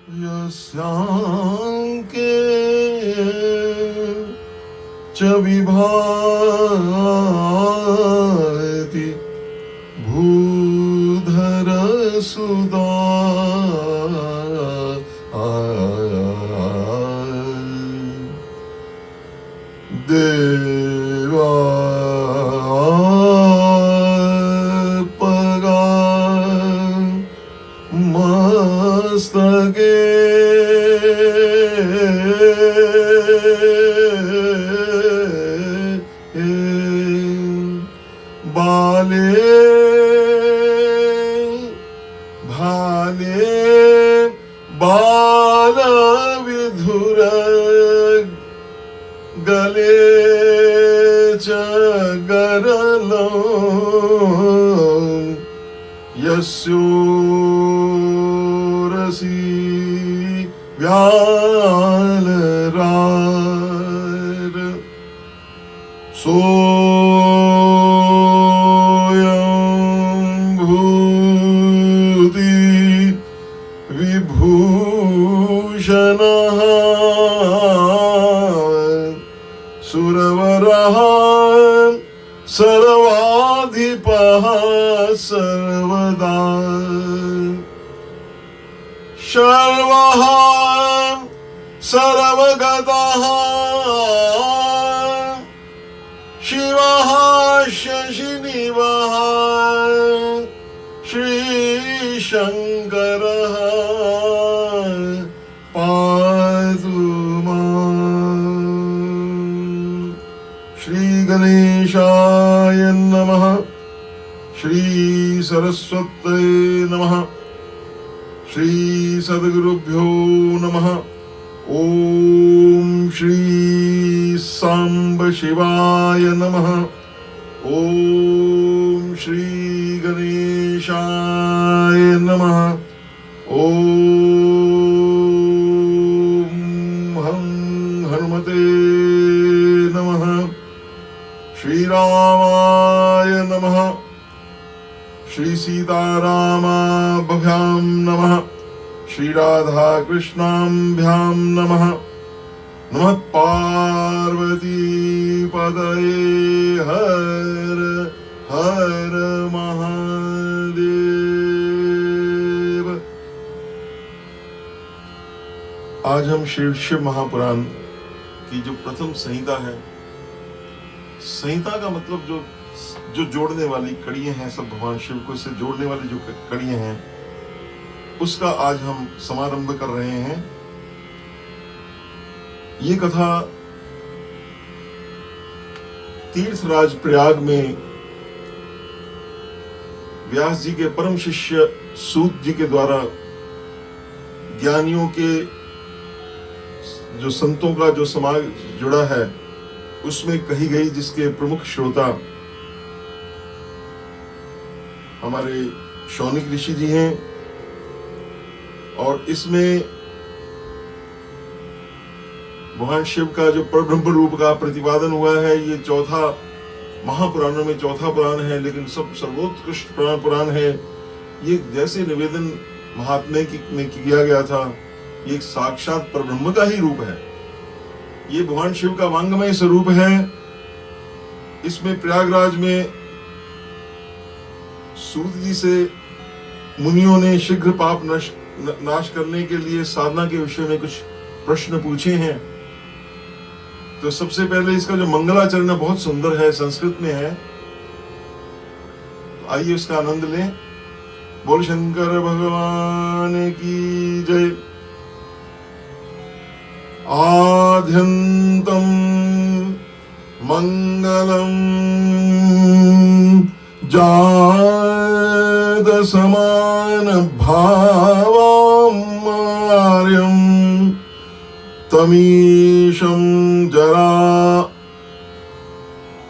यस्यांके च विभाति भूधर सुदा देवार्पगा मस्तके बाले भाले बाल विधुर गले च गरलो यस्योरसी व्यालरार सोऽयं भूति विभूषणः सुरवरः सर्वाधिपः सर्वदा सर्वः सर्वगतः शिवः शशिनिवः श्रीशङ्करः पातु माम्। श्रीगणेशाय नमः। श्री सरस्वत्यै नमः। श्री सद्गुरुभ्यो नमः। ओम श्री सांब शिवाय नमः। ओम श्री गणेशाय नमः। ओम हं हनुमते नमः। श्री रामाय नमः। श्री सीतारामाभ्यां नमः। श्री राधा कृष्णाभ्यां नमः। नमः पार्वती पतये हर हर महादेव। आज हम शिव महापुराण की जो प्रथम संहिता है, संहिता का मतलब जो जोड़ने वाली कड़ियां हैं, सब भगवान शिव को इससे जोड़ने वाली जो कड़ियां हैं, उसका आज हम समारंभ कर रहे हैं। ये कथा तीर्थराज प्रयाग में व्यास जी के परम शिष्य सूत जी के द्वारा ज्ञानियों के जो संतों का जो समाज जुड़ा है उसमें कही गई, जिसके प्रमुख श्रोता हमारे शौनिक ऋषि जी हैं। और इसमें भगवान शिव का जो परब्रह्म रूप का प्रतिपादन हुआ है। ये चौथा महापुराणों में चौथा पुराण है, लेकिन सब सर्वोत्कृष्ट पुराण है। ये जैसे निवेदन महात्म्य में किया गया था, ये एक साक्षात परब्रह्म का ही रूप है। ये भगवान शिव का वांगमय स्वरूप है। इसमें प्रयागराज में सूत जी से मुनियों ने शीघ्र पाप नाश करने के लिए साधना के विषय में कुछ प्रश्न पूछे हैं। तो सबसे पहले इसका जो मंगलाचरण बहुत सुंदर है, संस्कृत में है, तो आइए उसका आनंद लें। बोल शंकर भगवान की जय। आद्यन्तं मंगलम जात समान भावं आर्यं तमीशं जरा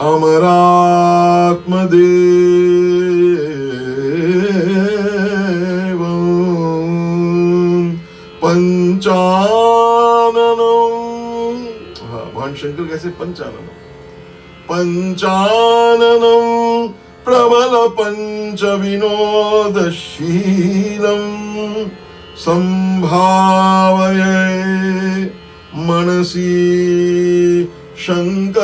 अमरात्मदेवं पंचाननं। भगवान शंकर कैसे पंचाननं प्रबल पंच विनोदशीलं संभावये मनसि शंकरंबिकेशं।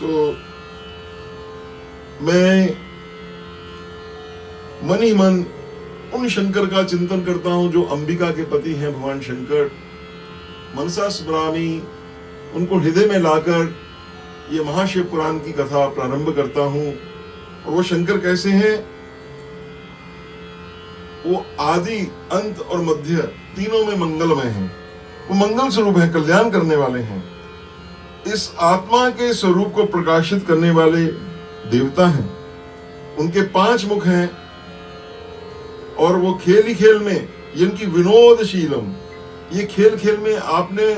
तो मैं मन ही मन उन शंकर का चिंतन करता हूं जो अंबिका के पति हैं, भगवान शंकर। मनसा स्मरामि, उनको हृदय में लाकर ये महाशिव पुराण की कथा प्रारंभ करता हूं। और वो शंकर कैसे हैं? वो आदि, अंत और मध्य तीनों में मंगलमय हैं। वो मंगल स्वरूप हैं, कल्याण करने वाले हैं। इस आत्मा के स्वरूप को प्रकाशित करने वाले देवता हैं। उनके 5 मुख हैं और वो खेल ही खेल में, इनकी विनोदशीलम, ये खेल खेल में आपने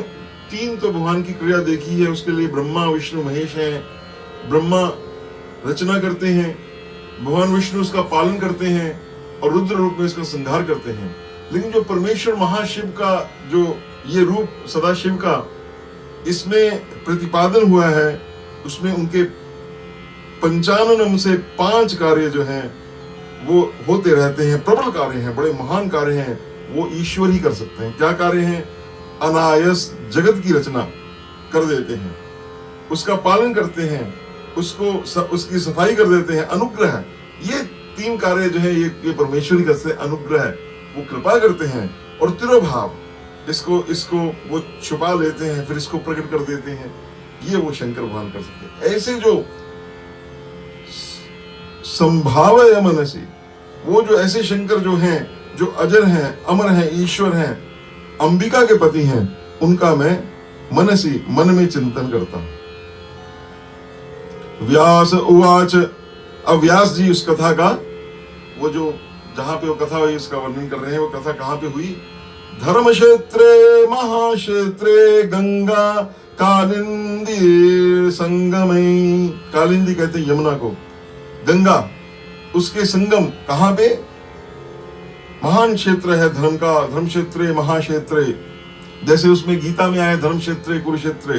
3 तो भगवान की क्रिया देखी है। उसके लिए ब्रह्मा विष्णु महेश हैं। ब्रह्मा रचना करते हैं, भगवान विष्णु उसका पालन करते हैं और रुद्र रूप में इसका संहार करते हैं। लेकिन जो परमेश्वर महाशिव का जो ये रूप सदाशिव का इसमें प्रतिपादन हुआ है, उसमें उनके 95 से 5 कार्य जो हैं वो होते रहते हैं। प्रबल कार्य हैं, बड़े महान कार्य हैं, वो ईश्वर ही कर सकते हैं। क्या कार्य हैं? अनायास जगत की रचना कर देते हैं, उसका पालन करते हैं, उसकी सफाई कर देते हैं। अनुग्रह, ये 3 कार्य जो है ये परमेश्वर ही करते हैं। अनुग्रह, वो कृपा करते हैं, और तिरोभाव, इसको वो छुपा लेते हैं, फिर इसको प्रकट कर देते हैं। ये वो शंकर भगवान कर सकते हैं। ऐसे जो संभावय मनसि, वो जो ऐसे शंकर जो हैं, जो अजर हैं, अमर हैं, ईश्वर हैं, अंबिका के पति हैं, उनका मैं मनसि, मन में चिंतन करता हूं। व्यास उवाच, अब व्यास जी उस कथा का, वो जो जहां पे वो कथा हुई उसका वर्णन कर रहे हैं। वो कथा कहां पे हुई? धर्म क्षेत्रे महाक्षेत्रे गंगा कालिंदी संगमई। कालिंदी कहते हैं यमुना को, गंगा उसके संगम कहां पे? महान क्षेत्र है धर्म का, धर्म क्षेत्रे महाक्षेत्रे, जैसे उसमें गीता में आया धर्म क्षेत्रे कुरुक्षेत्रे।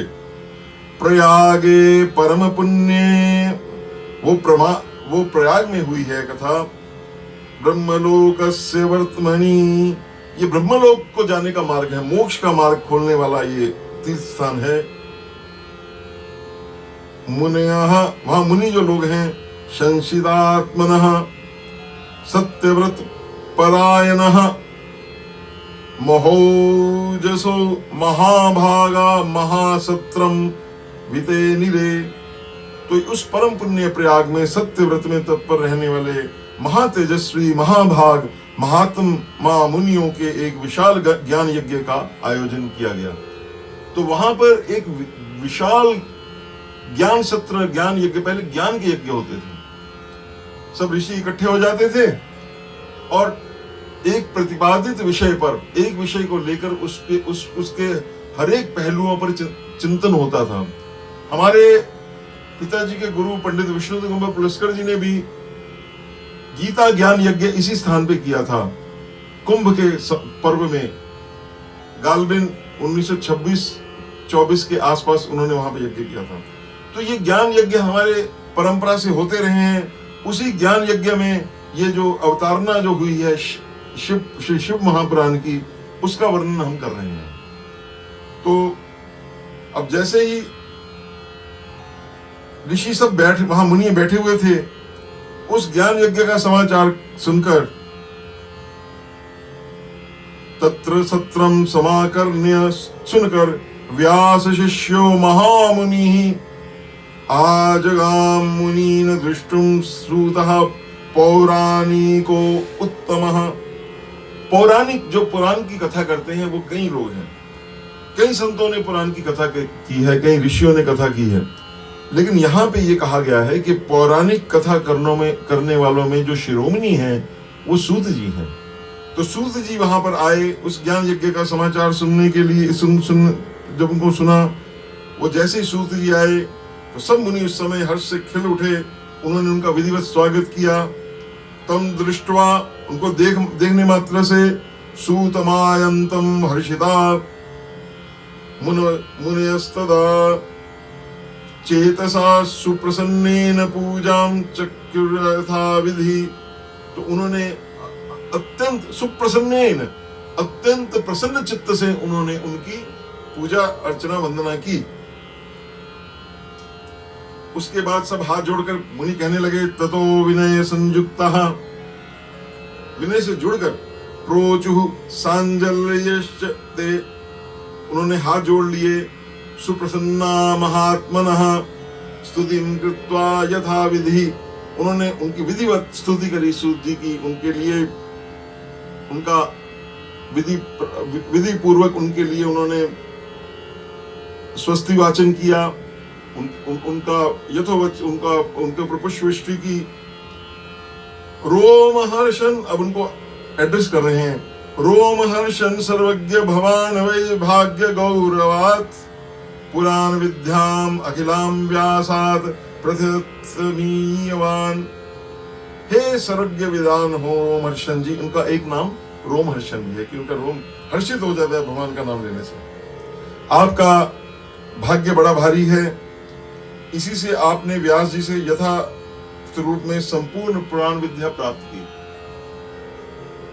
प्रयागे परम पुण्य, वो प्रयाग में हुई है कथा। ब्रह्मलोकस्य वर्तमनि, ये ब्रह्मलोक को जाने का मार्ग है, मोक्ष का मार्ग खोलने वाला ये तीर्थ स्थान है। मुनयः, वहां मुनि जो लोग हैं, संशिदात्मनः सत्यव्रत परायणः महोजसो महाभागा महासत्रम वितेनिरे। तो उस परम पुण्य प्रयाग में सत्यव्रत में तत्पर रहने वाले महातेजस्वी महाभाग महात्मा मुनियों के एक विशाल ज्ञान यज्ञ का आयोजन किया गया। तो वहां पर एक विशाल ज्ञान सत्र, ज्ञान यज्ञ, पहले ज्ञान के यज्ञ होते थे। सब ऋषि इकट्ठे हो जाते थे और एक प्रतिपादित विषय पर, एक विषय को लेकर उसके हर एक पहलुओं पर चिंतन होता था। हमारे पिताजी के गुरु पंडित विष्णु दिगंबर पुलस्कर जी ने भी गीता ज्ञान यज्ञ इसी स्थान पे किया था। कुंभ के पर्व में गालबिन 1926-24 के आसपास उन्होंने वहां पे यज्ञ किया था। तो ये ज्ञान यज्ञ हमारे परंपरा से होते रहे हैं। उसी ज्ञान यज्ञ में ये जो अवतारणा जो हुई है श्री शिव महापुराण की, उसका वर्णन हम कर रहे हैं। तो अब जैसे ही ऋषि सब वहां मुनि बैठे हुए थे, उस ज्ञान यज्ञ का समाचार सुनकर तत्र सत्रम समाकर्ण्य, सुनकर व्यास शिष्यो महामुनि आजगाम मुनीन दृष्टुम श्रुतः पौराणिको उत्तमः। पौराणिक जो पुराण की कथा करते हैं वो कई लोग हैं, कई संतों ने पुराण की कथा की है, कई ऋषियों ने कथा की है। लेकिन यहाँ पे ये कहा गया है कि पौराणिक कथा करने वालों में जो शिरोमणि हैं वो सूत जी हैं। तो सूत जी वहां पर आए उस ज्ञान यज्ञ का समाचार सुनने के लिए। जब उनको सुना, वो जैसे ही सूत जी आए तो सब मुनि उस समय हर्ष से खिल उठे। उन्होंने उनका विधिवत स्वागत किया। तम दृष्ट्वा, उनको देखने मात्र से सूतमायंतम हर्षिता मुनयस्तदा चेतसा सुप्रसन्नेन पूजां चक्रुर्यथा विधि। तो उन्होंने अत्यंत सुप्रसन्नेन, अत्यंत प्रसन्न चित्त से उन्होंने उनकी पूजा अर्चना वंदना की। उसके बाद सब हाथ जोड़कर मुनि कहने लगे, ततो विनय संयुक्तः, विनय से जुड़कर, प्रोचुः सांजल्यश्च ते, उन्होंने हाथ जोड़ लिए, सुप्रसन्ना महात्मनः स्तुतिं कृत्वा यथा विधि, उन्होंने उनकी विधिवत स्तुति करी सूत जी की, उनके लिए उनका विधि पूर्वक उनके लिए उन्होंने स्वस्ति वाचन किया, उनका यथोवच उनके ऊपर पुष्पवृष्टि की। रोमहर्षन्, अब उनको एड्रेस कर रहे हैं, रोमहर्षन् सर्वज्ञ भवान् वै भाग्य गौरवात् पुराण विद्याम अखिलाम व्यासात् प्रथितमीयवान। हे सर्वज्ञ विद्वान हो रोमहर्षण जी, उनका एक नाम रोमहर्षण भी है कि उनका रोम हर्षित हो जाता है भगवान का नाम लेने से। आपका भाग्य बड़ा भारी है, इसी से आपने व्यास जी से यथार्थ रूप में संपूर्ण पुराण विद्या प्राप्त की।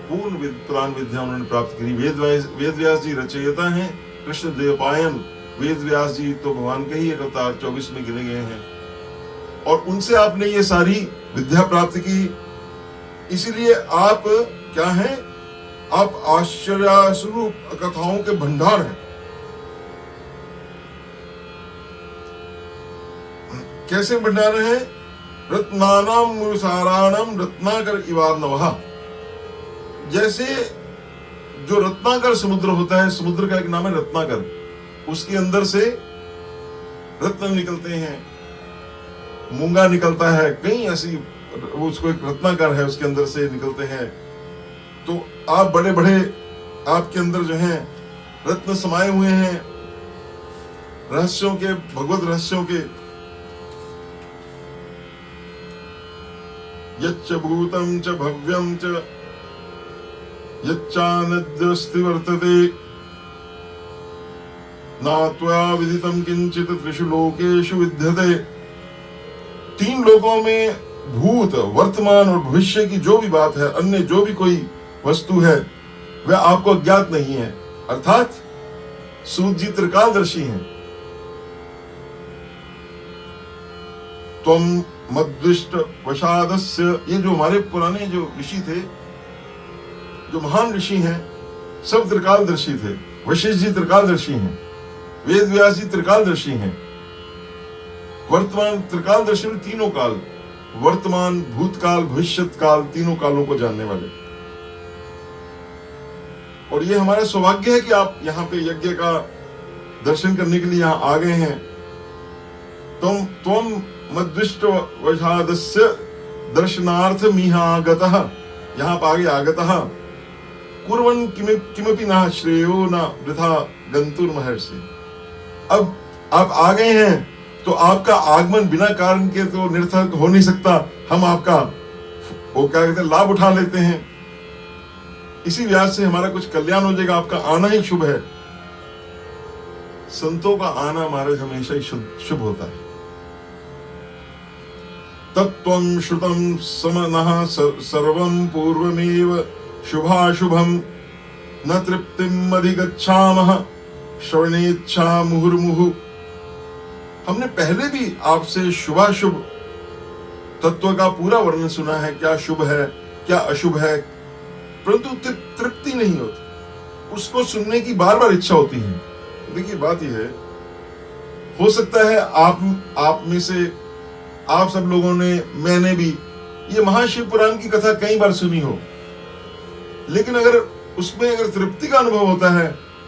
पूर्ण पुराण विद्या उन्होंने प्राप्त की। वेद व्यास जी रचयिता हैं, कृष्ण देवपायन वेद व्यास जी तो भगवान के ही एक अवतार 24 में गिने गए हैं, और उनसे आपने ये सारी विद्या प्राप्त की। इसीलिए आप क्या हैं, आप आश्चर्य स्वरूप कथाओं के भंडार हैं। कैसे भंडार हैं? रत्नानाम मुसाराणम रत्नाकर इवार्णवः, जैसे जो रत्नाकर समुद्र होता है, समुद्र का एक नाम है रत्नाकर, उसके अंदर से रत्न निकलते हैं, मूंगा निकलता है, कई ऐसी, उसको एक रत्नाकर है, उसके अंदर से निकलते हैं। तो आप बड़े बड़े, आपके अंदर जो हैं रत्न समाये हुए हैं, रहस्यों के, भगवत रहस्यों के। यच्च भूतं च भव्यं च यच्चानद्यस्ति वर्तते नात्वा विदितं किंचित त्रिषु लोकेषु विद्यते। तीन लोकों में भूत, वर्तमान और भविष्य की जो भी बात है, अन्य जो भी कोई वस्तु है, वह आपको अज्ञात नहीं है। अर्थात सूत जी त्रिकालदर्शी हैं। त्वं मद्विष्ट वशादस्य, ये जो हमारे पुराने जो ऋषि थे, जो महान ऋषि हैं, सब त्रिकालदर्शी थे। वशिष्ठ जी त्रिकालदर्शी हैं, वेद व्यास जी त्रिकालदर्शी हैं। वर्तमान त्रिकालदर्शी में तीनों काल, वर्तमान, भूतकाल, भविष्यत काल, तीनों कालों को जानने वाले। और ये हमारा सौभाग्य है कि आप यहाँ पे यज्ञ का दर्शन करने के लिए यहाँ आ गए हैं। त्वं मद्विष्ट वशादस्य दर्शनार्थ मिहागतः, यहाँ पर आगे आगतः कुर्वन् किमपि न श्रेयो न वृथा गन्तुर्महर्षि। अब आप आ गए हैं तो आपका आगमन बिना कारण के तो निरर्थक हो नहीं सकता। हम आपका वो क्या कहते हैं, लाभ उठा लेते हैं। इसी व्यास से हमारा कुछ कल्याण हो जाएगा। आपका आना ही शुभ है। संतों का आना महाराज हमेशा ही शुभ होता है। तत्त्वं श्रुतं समनः सर्वं पूर्वमेव शुभाशुभं न तृप्तिम् अधिगच्छामः श्रवणेच्छा मुहुर्मुहुः। हमने पहले भी आपसे शुभाशुभ तत्व का पूरा वर्णन सुना है, क्या शुभ है क्या अशुभ है, परंतु तृप्ति नहीं होती। उसको सुनने की बार बार इच्छा होती है। देखिए बात यह है, हो सकता है आप में से आप सब लोगों ने, मैंने भी ये महाशिव पुराण की कथा कई बार सुनी हो, लेकिन अगर उसमें अगर तृप्ति का अनुभव होता है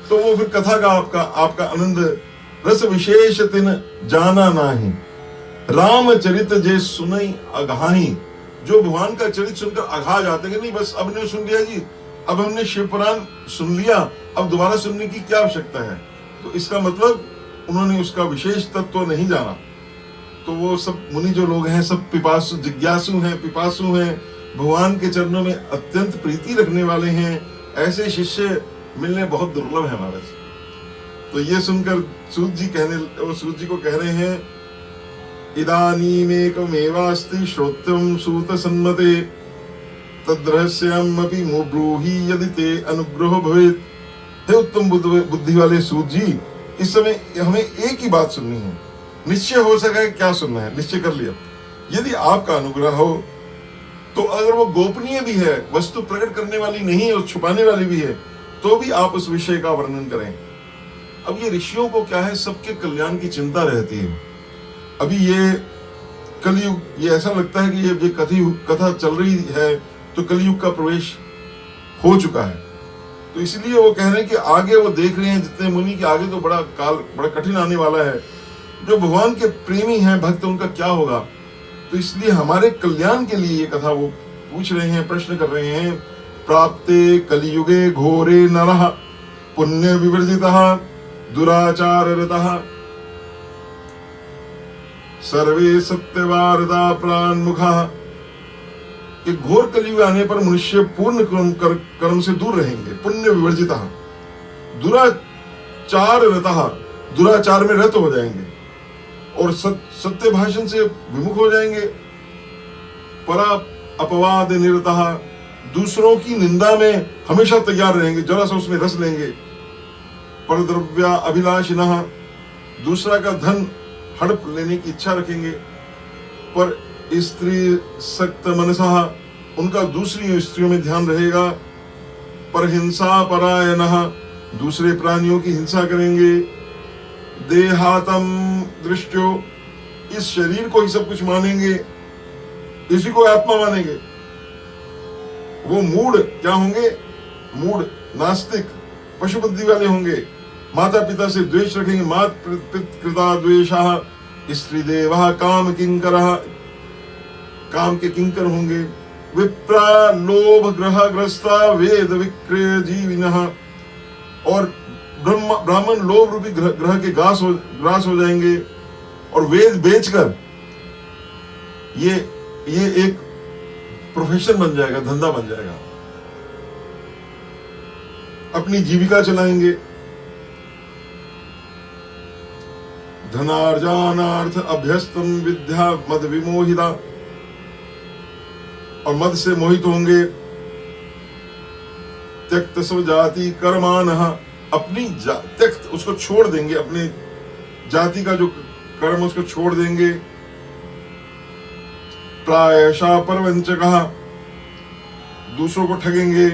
तो वो फिर कथा का आपका आनंद रस विशेष तिन जाना नाही, रामचरित जे सुनई अघाही। जो भगवान का चरित्र सुनकर अघा जाते हैं, नहीं बस अब ने सुन लिया जी, अब हमने शिव पुराण सुन लिया, अब दोबारा सुनने की क्या आवश्यकता है। तो इसका मतलब उन्होंने उसका विशेष तत्व नहीं जाना। तो वो सब मुनि जो लोग हैं, सब पिपासु, जिज्ञासु हैं, पिपासु हैं, भगवान के चरणों में अत्यंत प्रीति रखने वाले हैं। ऐसे शिष्य मिलने बहुत दुर्लभ है महाराज। तो ये सुनकर सूत जी को कह रहे हैं इदानीमेकमेवास्ति श्रोत्यं सूतसन्मते तद्रहस्यमपि ब्रूहि यदि ते अनुग्रहो भवेत्। हे उत्तम बुद्धि वाले सूत जी, इस समय हमें एक ही बात सुननी है, निश्चय हो सका है क्या सुनना है, निश्चय कर लिया। यदि आपका अनुग्रह हो तो अगर वो गोपनीय भी है, वस्तु प्रकट करने वाली नहीं है और छुपाने वाली भी है, तो भी आप उस विषय का वर्णन करें। अब ये ऋषियों को क्या है, सबके कल्याण की चिंता रहती है। अभी ये कलयुग, ये ऐसा लगता है कि ये कथा चल रही है तो कलयुग का प्रवेश हो चुका है। तो इसलिए वो कह रहे हैं कि आगे वो देख रहे हैं जितने मुनि कि आगे तो बड़ा काल, बड़ा कठिन आने वाला है। जो भगवान के प्रेमी हैं, भक्त, उनका क्या होगा। तो इसलिए हमारे कल्याण के लिए ये कथा वो पूछ रहे हैं, प्रश्न कर रहे हैं। प्राप्ते कलियुगे घोरे नरः पुण्य विवर्जितः दुराचार रतः सर्वे सत्यवारदा प्राणमुखः। कि घोर कलियुग आने पर मनुष्य पूर्ण कर्म से दूर रहेंगे, पुण्य विवर्जितः दुराचार रतः, दुराचार में रत हो जाएंगे और सत्य भाषण से विमुख हो जाएंगे। परा अपवाद निरतः, दूसरों की निंदा में हमेशा तैयार रहेंगे, जरा सा उसमें रस लेंगे। परद्रव्या अभिलाषिनः, दूसरा का धन हड़प लेने की इच्छा रखेंगे। पर स्त्री सक्त मनसः, उनका दूसरी स्त्रियों में ध्यान रहेगा। पर हिंसा परायणः, दूसरे प्राणियों की हिंसा करेंगे। देहातम दृष्टो, इस शरीर को ही सब कुछ मानेंगे, इसी को आत्मा मानेंगे। वो मूढ़ क्या होंगे, मूढ़ नास्तिक पशु बुद्धि वाले होंगे। माता पिता से द्वेष रखेंगे, मात पितृकृता द्वेषः स्त्री देवः काम किंकरः, काम के किंकर होंगे। विप्रा लोभ ग्रह ग्रस्ता वेद विक्रय जीविनः, और ब्राह्मण लोभ रूपी ग्रह के ग्रास हो जाएंगे और वेद बेचकर ये एक प्रोफेशन बन जाएगा, धंधा बन जाएगा, अपनी जीविका चलाएंगे। धनार्जनार्थ अभ्यस्तम विद्या मद विमोहिता, और मद से मोहित होंगे। त्यक्त स्व जाति कर्मानः, अपनी त्यक्त उसको छोड़ देंगे, अपने जाति का जो कर्म उसको छोड़ देंगे। प्रायशः परवंचकः, दूसरों को ठगेंगे।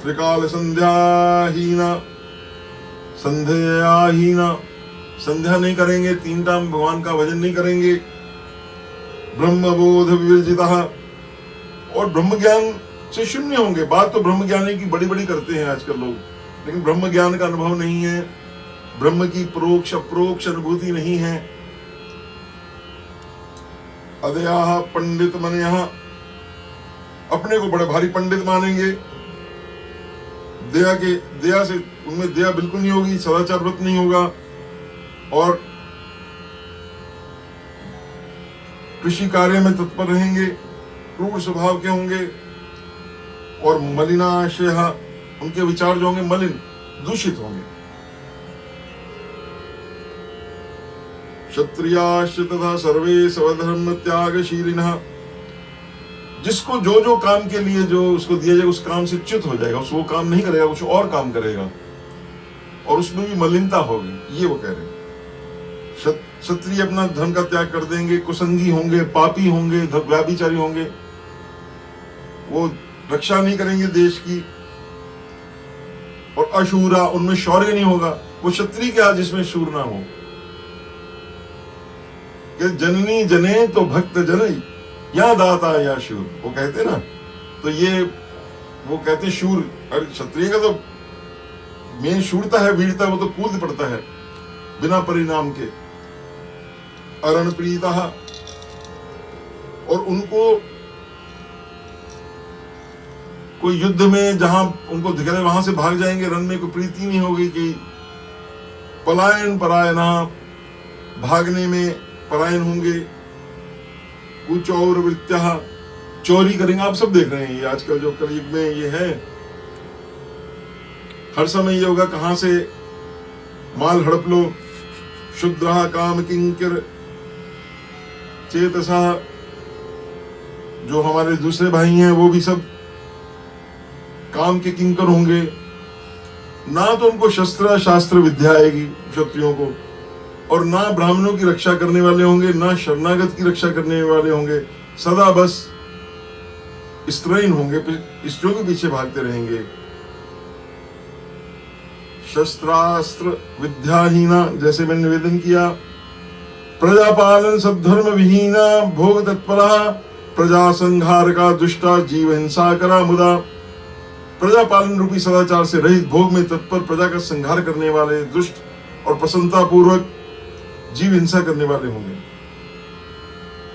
त्रिकाल संध्याहीना, संध्याहीना, संध्या नहीं करेंगे, 3 टाइम भगवान का भजन नहीं करेंगे। ब्रह्मबोध विवर्जितः, और ब्रह्म ज्ञान से शून्य होंगे। बात तो ब्रह्म ज्ञान की बड़ी बड़ी करते हैं आजकल लोग, लेकिन ब्रह्म ज्ञान का अनुभव नहीं है, ब्रह्म की परोक्ष अप्रोक्ष अनुभूति नहीं है। अदयाः पंडित मनयः, अपने को बड़े भारी पंडित मानेंगे। दया से उनमें दया बिल्कुल नहीं होगी, सदाचार व्रत नहीं होगा, और कृषि कार्य में तत्पर रहेंगे, क्रूर स्वभाव के होंगे। और मलिनाशयः, उनके विचार जो होंगे मलिन, दूषित होंगे। क्षत्रियाश्च तथा सर्वे स्वधर्म त्यागशीलिनः, जिसको जो काम के लिए जो उसको दिया जाएगा उस काम से च्युत हो जाएगा, वो काम नहीं करेगा, कुछ और काम करेगा, और उसमें भी मलिनता होगी, ये वो कह रहे हैं। क्षत्रिय अपना धन का त्याग कर देंगे, कुसंगी होंगे, पापी होंगे, व्यभिचारी होंगे, वो रक्षा नहीं करेंगे देश की। और अशूरा, उनमें शौर्य नहीं होगा। वो क्षत्रिय क्या जिसमें शूर ना हो। कि जननी जने तो भक्त जनई, या दाता या शूर, वो कहते ना, तो ये वो कहते शूर। अरे क्षत्रिय का तो मेन शूरता है, वीरता, वो तो कूद पड़ता है बिना परिणाम के। अरण प्रीता, और उनको कोई युद्ध में जहां उनको दिख रहा है वहां से भाग जाएंगे, रण में कोई प्रीति नहीं होगी। कि पलायन परायणा, भागने में परायण होंगे। कुचौर वृत्त्यः, चोरी करेंगे। आप सब देख रहे हैं ये आजकल जो कलयुग में ये है, हर समय ये होगा कहां से माल हड़प लो। शुद्रः काम किंकर, चेतसा, जो हमारे दूसरे भाई हैं वो भी सब काम के किंकर होंगे। ना तो उनको शस्त्र शास्त्र विद्या आएगी क्षत्रियों को, और ना ब्राह्मणों की रक्षा करने वाले होंगे, ना शरणागत की रक्षा करने वाले होंगे। सदा बस स्त्रीहीन होंगे, स्त्रियों के पीछे भागते रहेंगे। शस्त्रास्त्र विद्याहीना, जैसे मैंने निवेदन किया, प्रजापालन सद्धर्म विहीना, भोग तत्परा, प्रजा संहार का दुष्टा, जीव हिंसा करा मुदा। प्रजा पालन रूपी सदाचार से रहित, भोग में तत्पर, प्रजा का संहार करने वाले दुष्ट और प्रसन्नता पूर्वक जीव हिंसा करने वाले होंगे।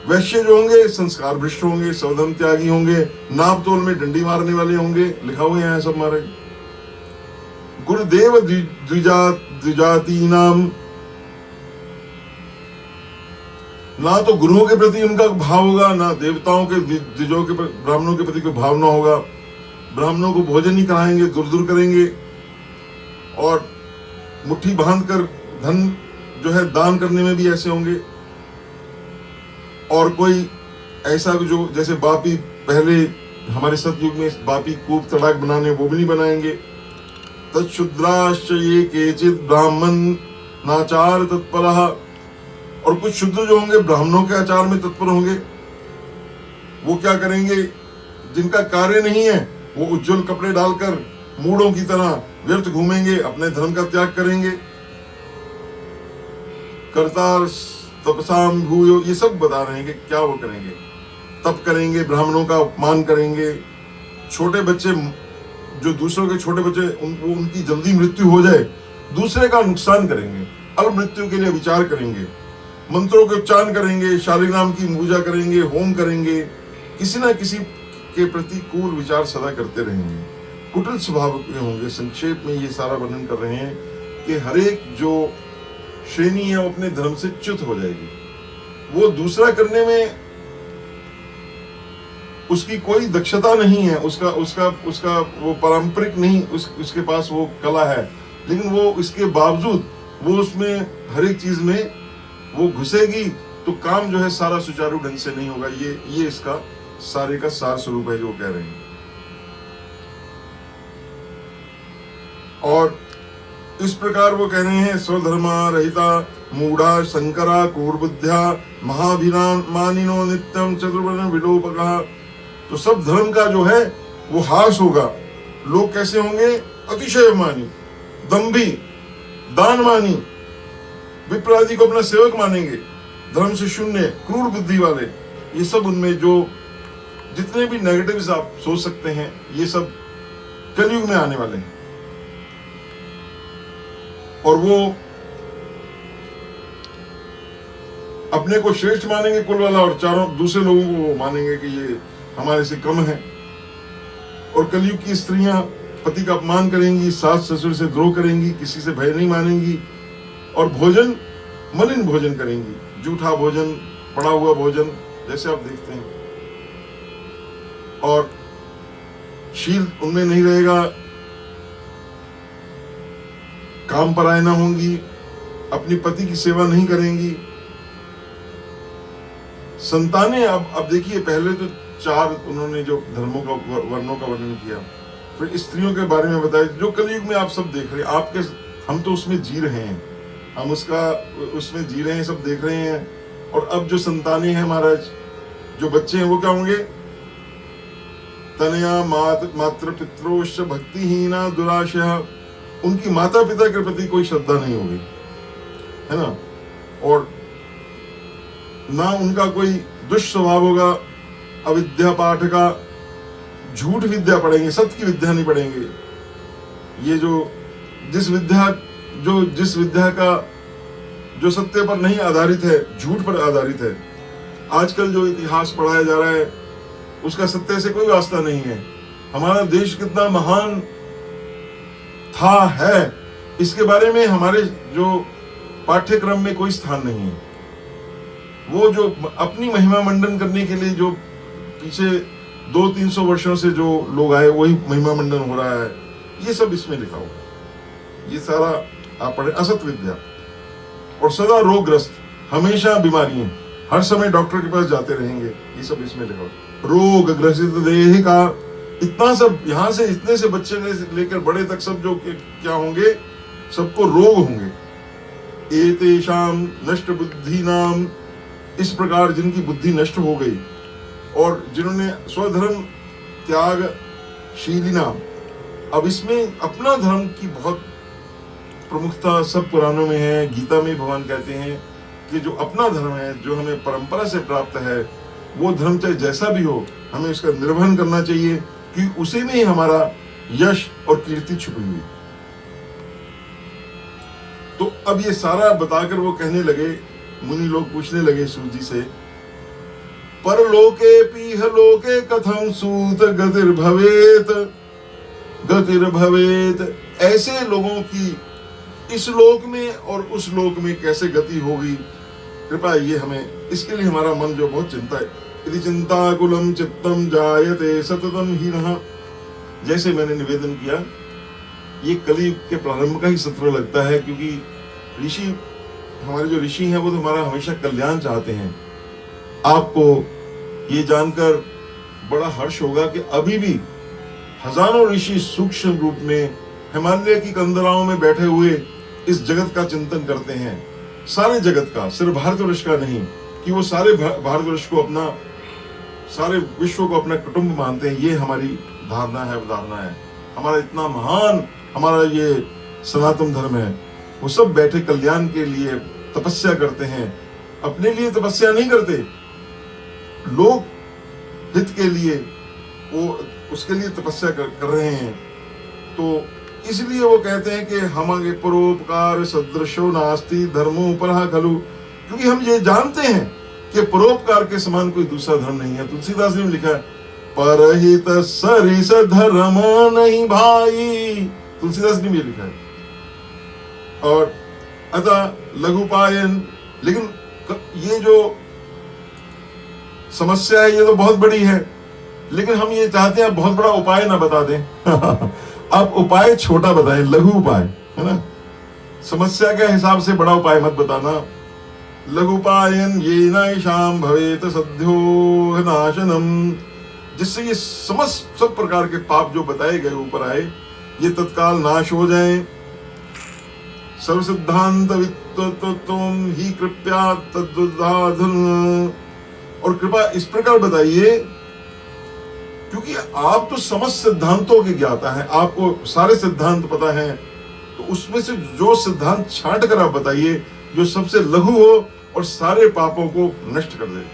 वैश्य जो होंगे संस्कार भ्रष्ट होंगे, स्वधर्म त्यागी होंगे, नाप तोल में डंडी मारने वाले होंगे। लिखा हुआ है सब महाराज। गुरुदेव द्विजाति नाम, ना तो गुरुओं के प्रति उनका भाव होगा, ना देवताओं के द्विजों के ब्राह्मणों के प्रति कोई भावना होगा। ब्राह्मणों को भोजन ही कराएंगे, दूर दूर करेंगे, और मुट्ठी बांध कर धन जो है दान करने में भी ऐसे होंगे। और कोई ऐसा जो जैसे बापी, पहले हमारे सतयुग में बापी कूप तड़ाक बनाने, वो भी नहीं बनाएंगे। तत्शूद्राश्च ये केचित् ब्राह्मण नाचार तत्परः, और कुछ शूद्र जो होंगे ब्राह्मणों के आचार में तत्पर होंगे। वो क्या करेंगे? जिनका कार्य नहीं है वो उज्जवल कपड़े डालकर मूढ़ों की तरह व्यर्थ घूमेंगे, अपने धर्म का त्याग करेंगे। कर्तार तपसाम भूयो, ये सब बता रहे हैं कि क्या वो करेंगे। तप करेंगे, ब्राह्मणों का अपमान करेंगे, छोटे बच्चे जो दूसरों के छोटे बच्चे उनकी जल्दी मृत्यु हो जाए, दूसरे का नुकसान करेंगे, अल्प मृत्यु के लिए विचार करेंगे, मंत्रों के उच्चारण करेंगे, शालिग्राम की पूजा करेंगे, होम करेंगे, किसी ना किसी के प्रति कूल विचार सदा करते रहेंगे, कुटिल स्वभाव के होंगे। संक्षेप में ये सारा वर्णन कर रहे हैं कि हर एक जो श्रेणी है वो अपने धर्म से च्युत हो जाएगी। वो दूसरा करने में उसकी कोई दक्षता नहीं है, उसका वो पारंपरिक नहीं, उसके पास वो कला है, लेकिन वो इसके बावजूद वो उसमें हर एक चीज में वो घुसेगी तो काम जो है सारा सुचारू ढंग से नहीं होगा। ये इसका सारे का सार स्वरूप है जो कह रहे हैं। और इस प्रकार वो कह रहे हैं, स्वधर्मा रहिता मूढ़ा शंकरा कूर्बुद्ध्या महाभिमानिनो नित्यम चतुर्वर्ण विलोपका। तो सब धर्म का जो है वो हास होगा। लोग कैसे होंगे? अतिशय मानी, दंभी, दानमानी, विप्रादि को अपना सेवक मानेंगे, धर्म से शून्य, क्रूर बुद्धि वाले। ये सब उनमें जो जितने भी नेगेटिव्स आप सोच सकते हैं ये सब कलयुग में आने वाले हैं। और वो अपने को श्रेष्ठ मानेंगे कुल वाला, और चारों दूसरे लोगों को मानेंगे कि ये हमारे से कम है। और कलयुग की स्त्रियां पति का अपमान करेंगी, सास ससुर से द्रोह करेंगी, किसी से भय नहीं मानेंगी, और भोजन मलिन भोजन करेंगी, जूठा भोजन, पड़ा हुआ भोजन, जैसे आप देखते हैं। और शील उनमें नहीं रहेगा, काम परायणा होंगी, अपनी पति की सेवा नहीं करेंगी। संतानें अब देखिए, पहले तो चार उन्होंने जो धर्मों का वर्णों का वर्णन किया, फिर स्त्रियों के बारे में बताया, जो कलयुग में आप सब देख रहे हैं। आपके हम तो उसमें जी रहे हैं, हम उसमें जी रहे हैं, सब देख रहे हैं। और अब जो संतानें हैं महाराज, जो बच्चे हैं, वो क्या होंगे? तनया मातृ पित्रोश्च भक्तिहीना दुराशया। उनकी माता पिता के प्रति कोई श्रद्धा नहीं होगी, है ना। और ना उनका कोई दुष्स्वभाव होगा, अविद्या पाठ का, झूठ विद्या पढ़ेंगे, सत्य की विद्या नहीं पढ़ेंगे। ये जिस विद्या का जो सत्य पर नहीं आधारित है, झूठ पर आधारित है। आजकल जो इतिहास पढ़ाया जा रहा है उसका सत्य से कोई वास्ता नहीं है। हमारा देश कितना महान था है, इसके बारे में हमारे जो पाठ्यक्रम में कोई स्थान नहीं है। वो जो अपनी महिमा मंडन करने के लिए जो पीछे 200-300 वर्षों से जो लोग आए, वही महिमा मंडन हो रहा है, ये सब इसमें लिखा हुआ। ये सारा आप पढ़े, असत विद्या, और सदा रोगग्रस्त, हमेशा बीमारियां, हर समय डॉक्टर के पास जाते रहेंगे, ये सब इसमें लिखा। रोग ग्रसित देह का, इतना सब, यहां से इतने से बच्चे लेकर बड़े तक सब जो क्या होंगे, सबको रोग होंगे। एतेषाम नष्ट बुद्धि नाम, इस प्रकार जिनकी बुद्धि नष्ट हो गई और जिन्होंने स्वधर्म त्याग शीली नाम, अब इसमें अपना धर्म की बहुत प्रमुखता सब पुराणों में है। गीता में भगवान कहते हैं कि जो अपना धर्म है, जो हमें परंपरा से प्राप्त है, वो धर्म चाहे जैसा भी हो, हमें उसका निर्वहन करना चाहिए, क्योंकि उसी में ही हमारा यश और कीर्ति छुपी हुई। तो अब ये सारा बताकर वो कहने लगे, मुनि लोग पूछने लगे सूत जी से, परलोके पीह लोके कथम सूत गतिर्भवेत, गतिर्भवेत, ऐसे लोगों की इस लोक में और उस लोक में कैसे गति होगी, कृपा ये हमें, इसके लिए हमारा मन जो बहुत चिंता है। यदि चिंताकुलम चित्तम जायते सततम हीनः, जैसे मैंने निवेदन किया, ये कलयुग के प्रारंभ का ही सत्र लगता है, क्योंकि ऋषि, हमारे जो ऋषि हैं वो तो हमारा हमेशा कल्याण चाहते हैं। आपको ये जानकर बड़ा हर्ष होगा कि अभी भी हजारों ऋषि सूक्ष्म रूप में हिमालय की कंदराओं में बैठे हुए इस जगत का चिंतन करते हैं, सारे जगत का, सिर्फ भारतवर्ष का नहीं, कि वो सारे भारतवर्ष को अपना, सारे विश्व को अपना कुटुंब मानते हैं। ये हमारी धारणा है, अवधारणा है। हमारा इतना महान हमारा ये सनातन धर्म है। वो सब बैठे कल्याण के लिए तपस्या करते हैं, अपने लिए तपस्या नहीं करते, लोग हित के लिए वो उसके लिए तपस्या कर रहे हैं। तो इसलिए वो कहते हैं कि हमारे परोपकार सदृशो नास्ति धर्मो परहा खलु, क्योंकि हम ये जानते हैं कि परोपकार के समान कोई दूसरा धर्म नहीं है। तुलसीदास ने लिखा है, परहित सरिस धर्म नहीं भाई, तुलसीदास ने भी लिखा है। और अतः लघुपायन, लेकिन ये जो समस्या है ये तो बहुत बड़ी है, लेकिन हम ये चाहते हैं बहुत बड़ा उपाय ना बता दें आप उपाय छोटा बताएं, लघु उपाय, है ना। समस्या के हिसाब से बड़ा उपाय मत बताना। लघुपायन ये नैषाम भवेत सद्यो नाशनम, जिससे ये समस्त सब प्रकार के पाप जो बताए गए ऊपर आए, ये तत्काल नाश हो जाएं। सर्व सिद्धांत वित्तम ही कृपया तद्वदाधन, और कृपा इस प्रकार बताइए, क्योंकि आप तो समस्त सिद्धांतों के ज्ञाता हैं, आपको सारे सिद्धांत पता हैं, तो उसमें से जो सिद्धांत छांट कर आप बताइए जो सबसे लघु हो और सारे पापों को नष्ट कर दे।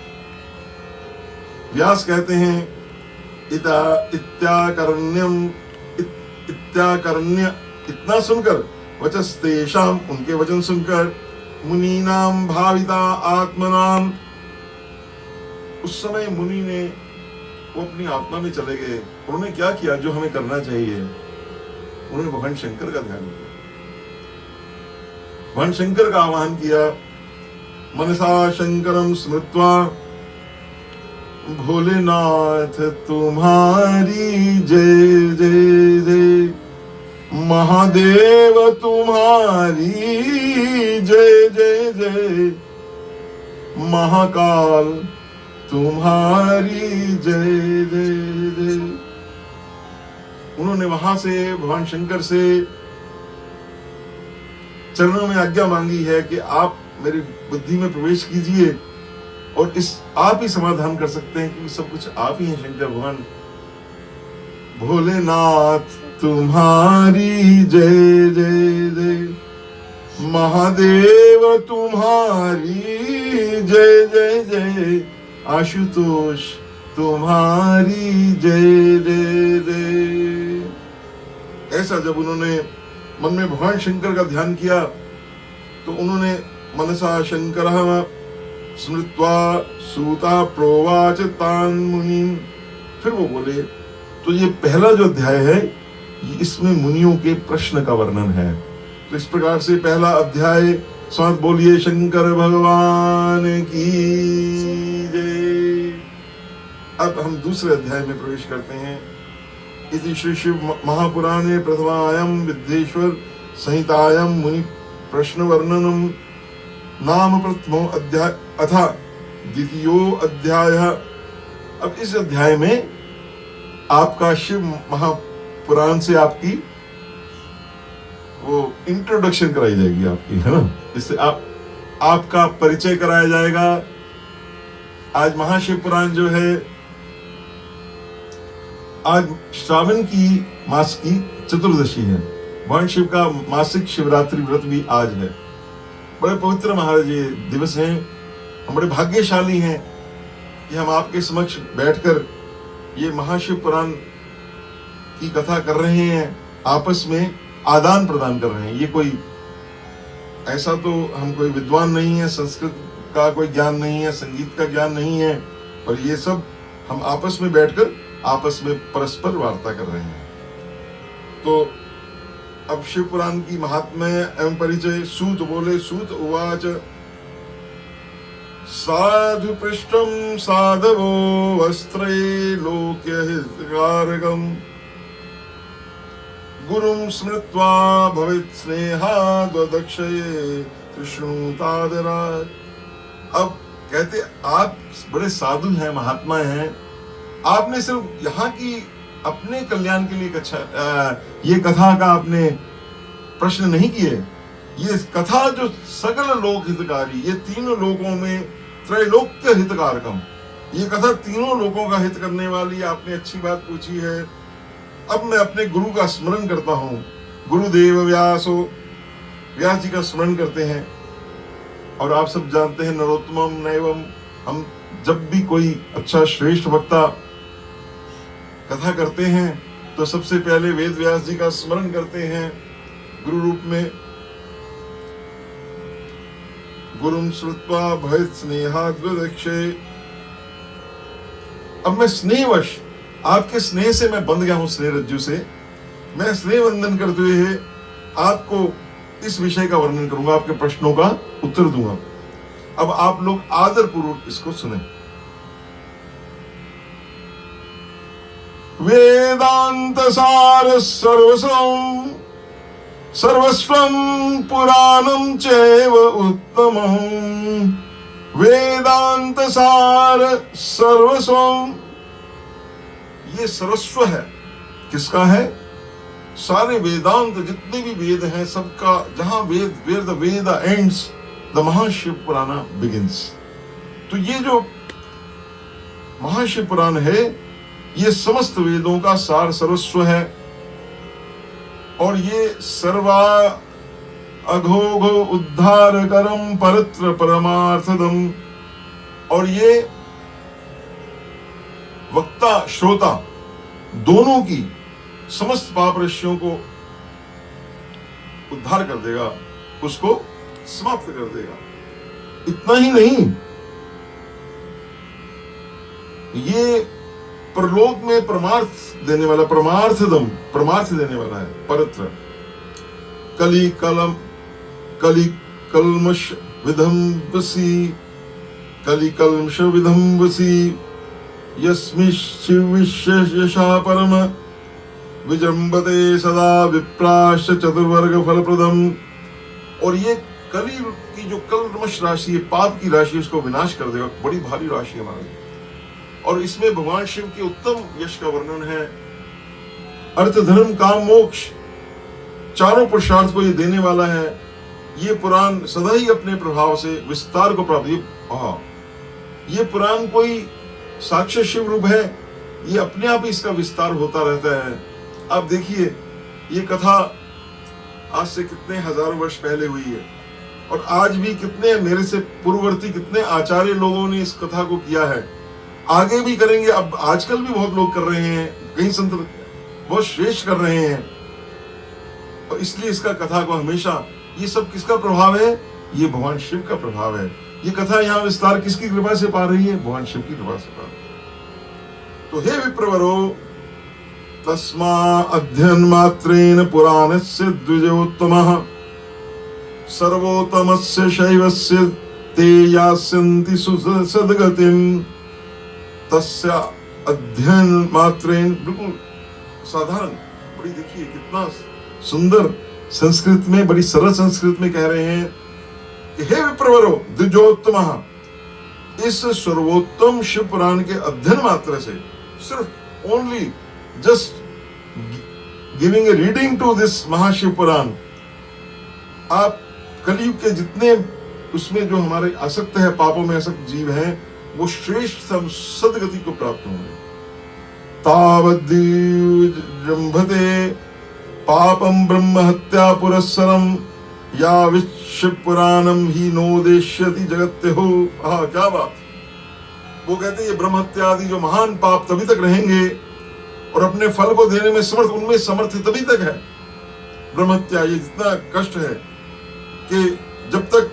व्यास कहते हैं, इत्याकरण्यम, इत्याकरण्य, इतना सुनकर, वचस्तेषाम, उनके वचन सुनकर, मुनीनाम भाविता आत्मनाम, उस समय मुनि ने वो अपनी आत्मा में चले गए। उन्होंने क्या किया जो हमें करना चाहिए, उन्होंने भगवान शंकर का ध्यान किया, भगवान शंकर का आह्वान किया। मनसा शंकरम स्मृत्वा, भोलेनाथ तुम्हारी जय जय जय, महादेव तुम्हारी जय जय जय, महाकाल तुम्हारी जय जय जय। उन्होंने वहां से भगवान शंकर से चरणों में आज्ञा मांगी है कि आप मेरी बुद्धि में प्रवेश कीजिए और इस आप ही समाधान कर सकते हैं, क्योंकि सब कुछ आप ही हैं शंकर भगवान। भोलेनाथ तुम्हारी जय जय जय, महादेव तुम्हारी जय जय जय, आशुतोष तुम्हारी जय जय जय। ऐसा जब उन्होंने मन में भगवान शंकर का ध्यान किया, तो उन्होंने मनसा शंकर स्मृत्वा सूता प्रोवाच तान मुनिन, फिर वो बोले। तो ये पहला जो अध्याय है, इसमें मुनियों के प्रश्न का वर्णन है। तो इस प्रकार से पहला अध्याय, साथ बोलिए शंकर भगवान की जय। अब हम दूसरे अध्याय में प्रवेश करते हैं। इति श्री शिव महापुराणे प्रथमायाम विद्येश्वर संहितायाम मुनि प्रश्न वर्णनम नाम प्रथमो अध्याय, अथा द्वितीयो अध्याय। अब इस अध्याय में आपका शिव महापुराण से आपकी वो इंट्रोडक्शन कराई जाएगी आपकी, है ना। इससे आपका परिचय कराया जाएगा। आज महाशिव पुराण जो है, आज श्रावण की मास की चतुर्दशी है। भगवान शिव का मासिक शिवरात्रि व्रत भी आज है। बड़े पवित्र महाराज ये दिवस हैं। हम बड़े भाग्यशाली हैं कि हम आपके समक्ष बैठकर ये महाशिव पुराण की कथा कर रहे हैं, आपस में आदान प्रदान कर रहे हैं। ये कोई ऐसा तो हम कोई विद्वान नहीं है, संस्कृत का कोई ज्ञान नहीं है, संगीत का ज्ञान नहीं है, पर ये सब हम आपस में बैठकर आपस में परस्पर वार्ता कर रहे हैं। तो अब शिव पुराण की महात्म्य एवं परिचय। सूत बोले, सूत उवाच साधु पृष्ठम साधवो वस्त्रे लोक्य हितकारकम् गुरुं स्मृत्वा भवेत् स्नेहाद्वदक्षये कृष्णुतादरात्। अब कहते आप बड़े साधु हैं, महात्मा हैं, आपने सिर्फ यहाँ की अपने कल्याण के लिए ये कथा का आपने प्रश्न नहीं किए। ये कथा जो सकल लोक हितकारी, ये तीनों लोकों में त्रैलोक्य हितकारकम, ये कथा तीनों लोकों का हित करने वाली आपने अच्छी बात पूछी है। अब मैं अपने गुरु का स्मरण करता हूँ। गुरुदेव व्यासो, व्यास जी का स्मरण करते हैं। और आप सब जानते हैं नरोत्तमम नैवम, हम जब भी कोई अच्छा श्रेष्ठ वक्ता कथा करते हैं तो सबसे पहले वेद व्यास जी का स्मरण करते हैं गुरु रूप में। गुरुं श्रुत्वा भवेत् स्नेहाद्वदक्षये। अब मैं स्नेहवश, आपके स्नेह से मैं बंध गया हूं, स्नेह रज्जु से मैं स्नेह वंदन करते हुए आपको इस विषय का वर्णन करूंगा, आपके प्रश्नों का उत्तर दूंगा। अब आप लोग आदर पूर्वक इसको सुने। वेदांत सार सर्वस्वं सर्वस्वं पुराणं चैव उत्तमं। वेदांत सार सर्वस्वं, ये सर्वस्व है। किसका है? सारे वेदांत, जितने भी वेद हैं सबका, जहां Veda where the Veda ends the Mahashiv Purana begins. तो ये जो महाशिव पुराण है, ये समस्त वेदों का सार सर्वस्व है। और ये सर्वा अघोघो उद्धार करम परत्र परमार्थदम। और ये वक्ता श्रोता दोनों की समस्त पाप रश्मियों को उद्धार कर देगा, उसको समाप्त कर देगा। इतना ही नहीं, ये परलोक में परमार्थ देने वाला, परमार्थदम, परमार्थ देने वाला है। परत्र कली कल्मष विधंबसी, कली कल्मष विधंबसी यस्मिश्चिविश्यशा परम विजृंभते सदा विप्राश्च चतुर्वर्ग फलप्रदम। और ये कली की जो कल्मष राशि है, पाप की राशि, उसको विनाश कर देगा। बड़ी भारी राशि है हमारी। और इसमें भगवान शिव के उत्तम यश का वर्णन है। अर्थ धर्म काम मोक्ष, चारों पुरुषार्थ को ये देने वाला है। ये पुराण सदा ही अपने प्रभाव से विस्तार को प्राप्त, ये पुराण कोई साक्षात शिव रूप है, ये अपने आप ही इसका विस्तार होता रहता है। आप देखिए, ये कथा आज से कितने हजारों वर्ष पहले हुई है, और आज भी कितने मेरे से पूर्ववर्ती कितने आचार्य लोगों ने इस कथा को किया है, आगे भी करेंगे। अब आजकल भी बहुत लोग कर रहे हैं, कई संत बहुत श्रेष्ठ कर रहे हैं। और इसलिए इसका कथा को हमेशा, ये सब किसका प्रभाव है? ये भगवान शिव का प्रभाव है। ये कथा यहाँ विस्तार किसकी कृपा से पा रही है? भगवान शिव की कृपा से पा रही है। तो हे विप्रवरो, तस्मा अध्ययन मात्रेण पुराणस्य द्विजोत्तमः सर्वोत्तमस्य शैवस्य ते यास्यन्ति सद्गतिम्। तस्य अध्ययन मात्रेण, बिल्कुल साधारण, बड़ी देखिए कितना सुंदर संस्कृत में, बड़ी सरल संस्कृत में कह रहे हैं कि हे विप्रवरो द्विजोत्तमः, इस सर्वोत्तम शिव पुराण के अध्ययन मात्र से, सिर्फ only just giving a reading to this Mahashiv Purana, आप कलयुग के जितने उसमें जो हमारे आसक्त है, पापों में आसक्त जीव हैं, वो श्रेष्ठ सदगति को प्राप्त होंगे। तावद्दीजंभते पापम ब्रह्म हत्या पुरस्सरम या विश्व पुराणम ही नोदेश्यति जगत्य हो। क्या बात। वो कहते हैं ये ब्रह्म हत्या आदि जो महान पाप तभी तक रहेंगे और अपने फल को देने में समर्थ, उनमें समर्थ तभी तक है। ब्रह्म हत्या ये जितना कष्ट है कि जब तक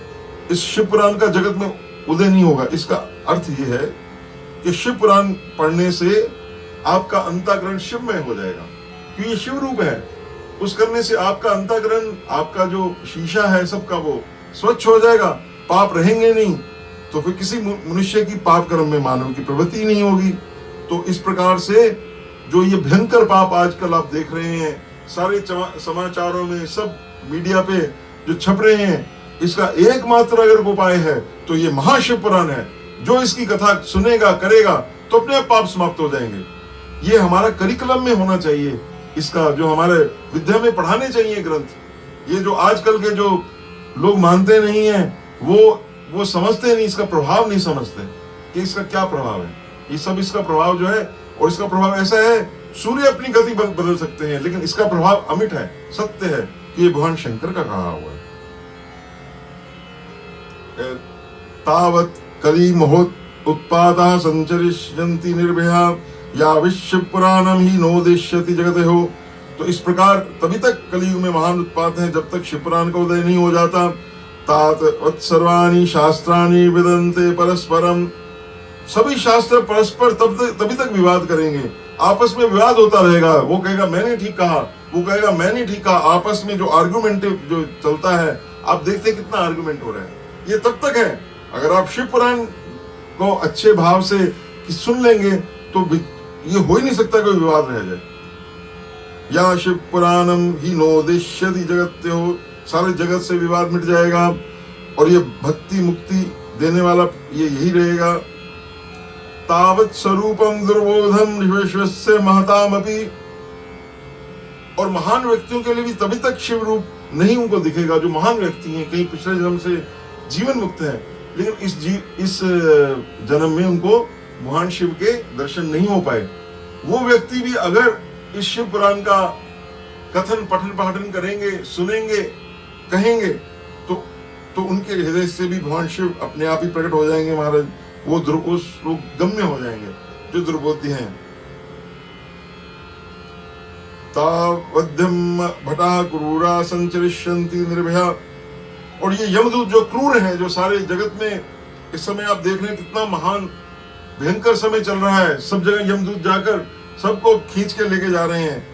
इस शिव पुराण का जगत में उदय नहीं होगा। इसका अर्थ ये है कि शिव पुराण पढ़ने से आपका अंतःकरण शिवमय हो जाएगा, क्योंकि ये शिव रूप है। उस करने से आपका अंतःकरण, आपका जो शीशा है सबका, वो स्वच्छ हो जाएगा, पाप रहेंगे नहीं। तो फिर किसी मनुष्य की पाप कर्म में मानव की प्रवृत्ति नहीं होगी। तो इस प्रकार से जो ये भयंकर पाप आजकल आप देख रहे हैं सारे समाचारों में, सब मीडिया पे जो छप रहे हैं, इसका एकमात्र अगर उपाय है तो ये महाशिव पुराण है। जो इसकी कथा सुनेगा करेगा तो अपने आप पाप समाप्त हो जाएंगे। ये हमारा करिकुलम में होना चाहिए, इसका जो हमारे विद्या में पढ़ाने चाहिए ग्रंथ। ये जो आजकल के जो लोग मानते नहीं हैं, वो समझते नहीं, इसका प्रभाव नहीं समझते कि इसका क्या प्रभाव है। ये सब इसका प्रभाव जो है, और इसका प्रभाव ऐसा है, सूर्य अपनी गति बदल सकते हैं, लेकिन इसका प्रभाव अमिट है, सत्य है कि ये भगवान शंकर का कहा हुआ है। तावत कली महोत उत्पादा संचरिष्यन्ति निर्भया या विश्व पुराणम ही नोदेश्यति जगत हो। तो इस प्रकार तभी तक कलियुग में महान उत्पात है जब तक शिव पुराण का उदय नहीं हो जाता। तात सर्वाणि शास्त्राणि विदन्ते परस्परम। सभी शास्त्र परस्पर तभी तक विवाद करेंगे, आपस में विवाद होता रहेगा। वो कहेगा मैंने ठीक कहा, वो कहेगा मैंने ठीक कहा। आपस में जो आर्गुमेंटिव जो चलता है, आप देखते कितना आर्गुमेंट हो रहा है। ये तब तक है अगर आप शिव पुराण को अच्छे भाव से सुन लेंगे तो ये हो ही नहीं सकता कोई विवाद रह जाए। या शिव पुराणम ही नोदेश्यति जगत्य हो। सारे जगत से विवाद मिट जाएगा और ये भक्ति मुक्ति देने वाला ये यही रहेगा। तावत स्वरूपम दुर्बोधम विश्वस्य महतामपि। और महान व्यक्तियों के लिए भी तभी तक शिव रूप नहीं उनको दिखेगा जो महान व्यक्ति हैं, कहीं पिछले जन्म से जीवन मुक्त है, लेकिन इस जन्म में उनको भगवान शिव के दर्शन नहीं हो पाए। वो व्यक्ति भी अगर इस शिव पुराण का कथन पठन पाठन करेंगे, सुनेंगे, कहेंगे तो उनके हृदय से भी भगवान शिव अपने आप ही प्रकट हो जाएंगे महाराज। वो गम्य हो जाएंगे जो दुर्बोध्य हैं। तावद्यम भटा क्रूरा संचरिष्यन्ति निर्भया। और ये यमदूत जो क्रूर हैं, जो सारे जगत में इस समय आप देख रहे हैं कितना महान भयंकर समय चल रहा है, सब जगह यमदूत जाकर सबको खींच के लेके जा रहे हैं।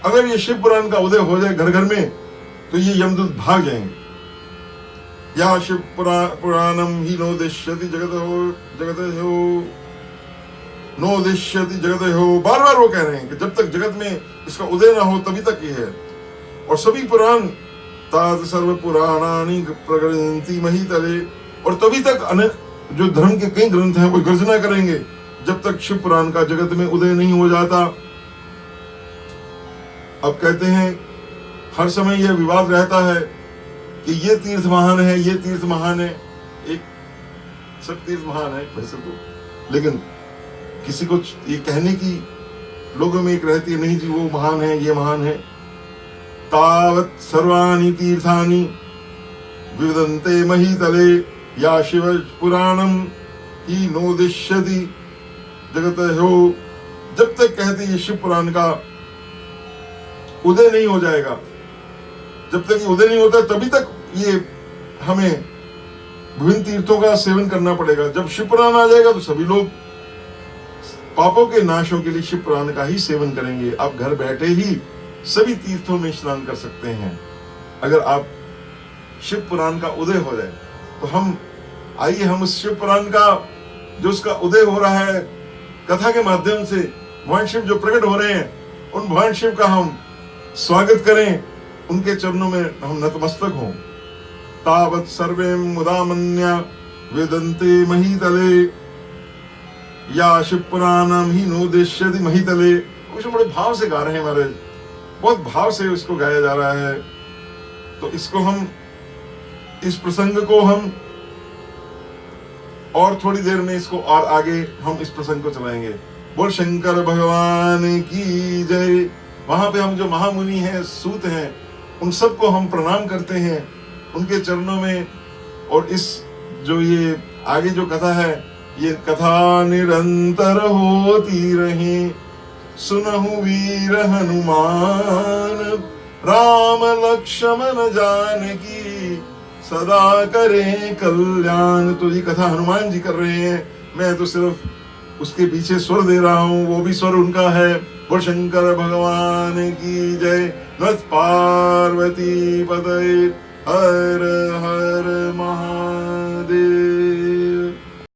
अगर ये शिव पुराण का उदय हो जाए घर घर में तो ये यमदूत भाग जाएंगे। या शिव पुराणम ही नोदेश्यति जगत हो। बार बार वो कह रहे हैं कि जब तक जगत में इसका उदय ना हो तभी तक ये है। और सभी पुराण तात सर्व पुराणानि प्रगृह्णन्ति महीतले। और तभी तक जो धर्म के कई ग्रंथ हैं वो गर्जना करेंगे जब तक शिव पुराण का जगत में उदय नहीं हो जाता। अब कहते हैं हर समय यह विवाद रहता है कि ये तीर्थ महान है, ये तीर्थ महान है। एक सब तीर्थ महान है वैसे तो, लेकिन किसी को ये कहने की लोगों में एक रहती है, नहीं जी वो महान है, ये महान है। तावत सर्वाणि तीर्थानि विदन्ते महीतले या शिव पुराणम ही नोदिश्यति जगत हो। जब तक कहते ये शिव पुराण का उदय नहीं हो जाएगा, जब तक ये उदय नहीं होता तभी तक ये हमें विभिन्न तीर्थों का सेवन करना पड़ेगा। जब शिव पुराण आ जाएगा तो सभी लोग पापों के नाशों के लिए शिव पुराण का ही सेवन करेंगे। आप घर बैठे ही सभी तीर्थों में स्नान कर सकते हैं अगर आप शिव पुराण का उदय हो जाए तो। हम उस शिव पुराण का जो उसका उदय हो रहा है कथा के माध्यम से, भगवान शिव जो प्रकट हो रहे हैं, उन भगवान शिव का हम स्वागत करें, उनके चरणों में हम नतमस्तक हों। तावत सर्वे मुदामन्या वेदन्ते महीतले या शिवपुराणम ही नोदिश्यति महीतले। उसे बड़े भाव से गा रहे हैं महाराज, बहुत भाव से उसको गाया जा रहा है। तो इसको हम, इस प्रसंग को हम और थोड़ी देर में इसको और आगे हम इस प्रसंग को चलाएंगे। बोल शंकर भगवान की जय। वहां पे हम जो महामुनि हैं, सूत हैं, उन सबको हम प्रणाम करते हैं उनके चरणों में। और इस जो ये आगे जो कथा है, ये कथा निरंतर होती रहे, सुनहु वीर हनुमान, राम लक्ष्मण जानकी, सदा करें कल्याण। तो ये कथा हनुमान जी कर रहे हैं, मैं तो सिर्फ उसके पीछे स्वर दे रहा हूँ, वो भी स्वर उनका है। बोल शंकर भगवान की जय। नमः पार्वती पतये, हर हर महादेव।